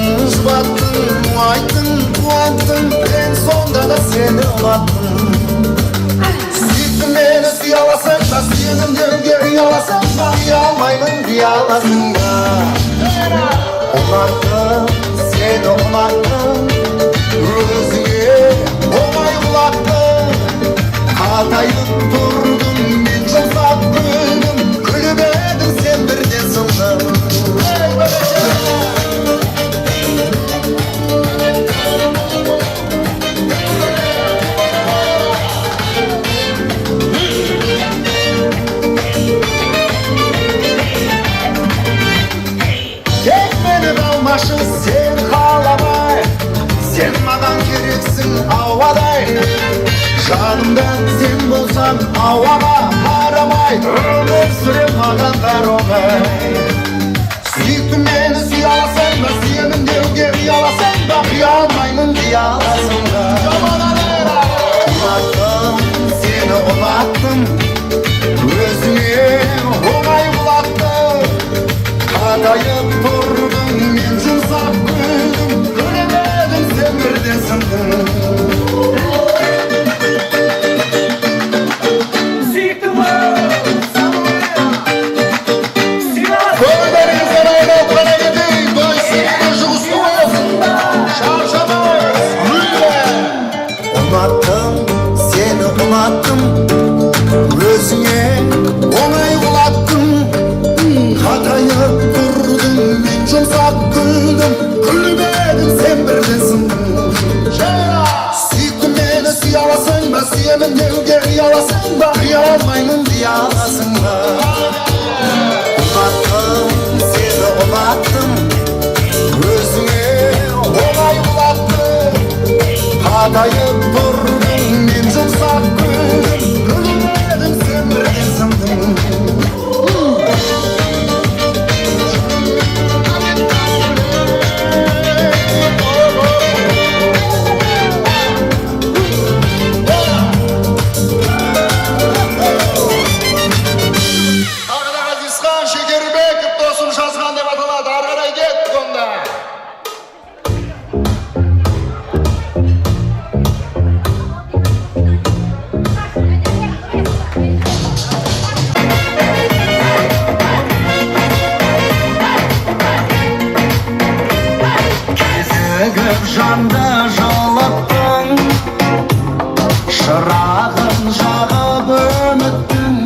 Жұбаттың, айттың, қуанттың, en sonda da seni ұнаттым. Сүйіктім мені сүйе аласың ба, сүйемін деуге ұяласың ба, ұя алмаймын дей аласың ба. Ұнаттым, сені ұнаттым, өзіңе оңай құлаттым. Қатайып тұрдым, мен жұмсап күлдім, күліп едім, сен бірден сындың. Sen қаламай, сен маған керексің ауадай. Жанымда сен болсаң ауаға қарамай, өмір сүрем маған бәр оңай. Сүйіктім мені сүйе аласың ба, сүйемін деуге ұяласың ба, ұя алмаймын дей аласың ба. Ұнаттым, сені ұнаттым, өзіңе оңай құлаттым. Қатайып тұрдым, мен жұмсап күлдім, күліп едім, сен бірден сындың. Көңілдеріңізден айналып қана кетейік, дойсыңды жұғысты болсын, шаршамайыз, мүлде. Ұнаттым, сені ұнаттым, өзіңе оңай құлаттым. Қатайып тұрдым, мен жұмсап күлдім, күліп едім, сен бірден сындың. Сүйіктім мені сүйе аласың ба, сүйемін деуге ұяласың ба, ұя алмаймын дей аласың ба. Ұнаттым, сені ұнаттым, өзіңе оңай құлаттым. Қатайып тұрдым, мен жұмсап күлдім, күліп едім, сен бірден сындың. Жанды жылыттың, шырағын жағып үміттің.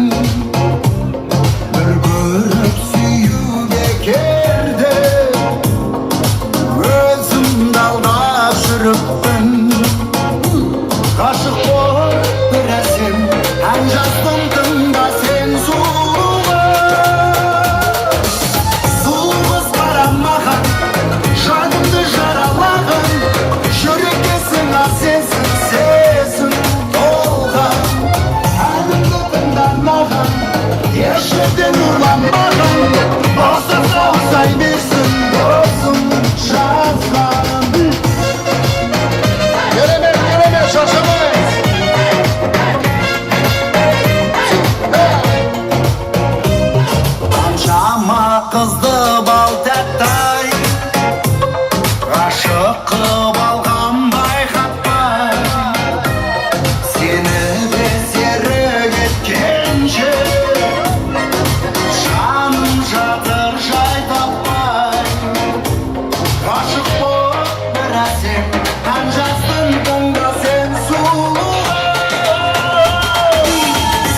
Бір көріп сүю бекерді, өзімді алдап жүріппін. Ғашық болып бір әсем, ән жаздым тыңда сен сұлуға. Сұлу қыз қарамаған, жанымды жаралаған, жүрекесің сенсің сезім толған. Әнімді тыңдамаған, еш жерден ұрланбаған, осы саусай берсін досым жазған. Керемет, керемет, шаршамайыз. Қаншама қызды бал тәттай, ғашық қып алған байқатпай. Сені де серік еткенше, жаным жатыр жай таппай. Ғашық болып бір әсем, ән жаздым тыңда сен сұлуға.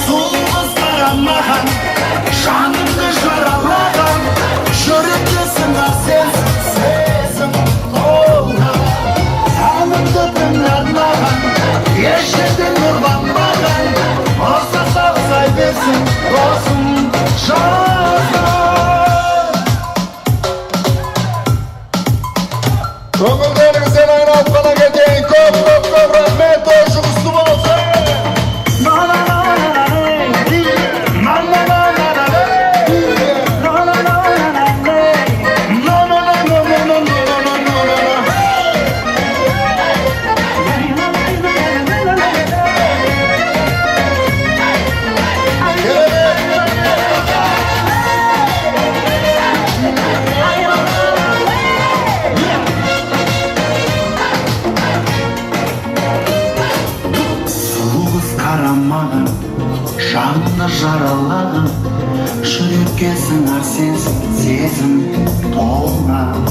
Сұлу қыз қарамаған, жанымды жаралаған, жүректесің сенсің сезім толған. Әнімді тыңдамаған, еш жерден ұрланбаған, осы саусай берсін досым жазған. Көңілдеріңізден айналып қана кетейін, көп рахмет, той жұғысты болсын. жаралаған жүрекке сыңар сенсің сезім толған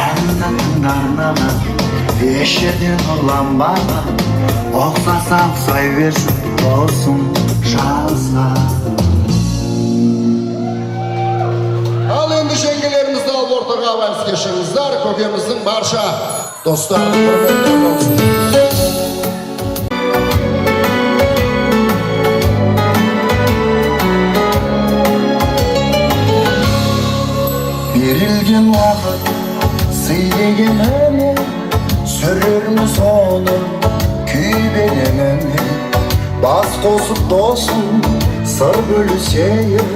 әнді тыңдармаған еш жерден ұрланбаған ұқсаса ұқсай берсін досым жазға. Ал енді жеңгелерімізді алып ортаға вальс кешіңіздер, көкеміздің барша достарын құрметпен болсын. Берілген уақыт сый деген әне сүрерміз оны күйбелеңіне бас қосып досым сыр бөлісейік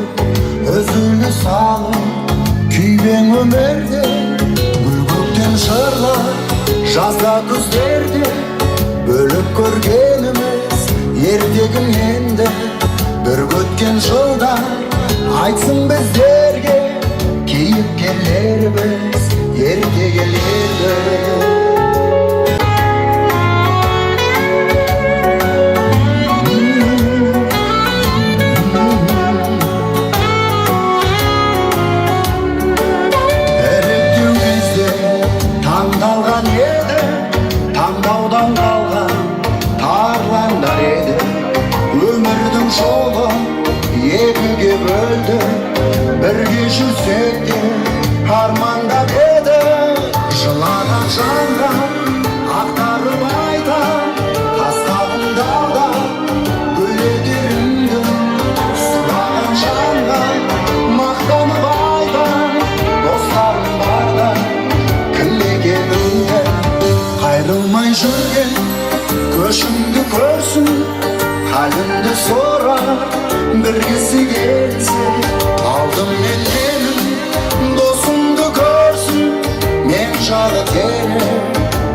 үзілі салып күйбең өмірде гүл көктен жырлар жазда күздерде бөліп көргеніміз ертегім енді бір өткен жылда айтсын біздерге кейіпкерлеріміз ертегілерді. Таңдалған еді, таңдаудан қалған тарландар еді. Өмірдің жолы екіге бөлді, бірге жүрсек те армандап еді. Жылаған жанға ақтарып айтам, тастағымдарда гүл етерімді. Сылаған жанға мақтанып айтам, достарым барда қайрылмай жүрген көшімді көрсін халімді сорар біргісі келсе алдым мен менің досымды көрсін мен жайлы терең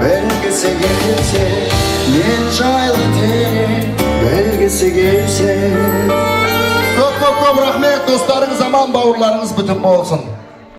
білгісі келсе мен жайлы терең білгісі келсе. Көп рахмет, достарыңыз аман, бауырларыңыз бүтін болсын.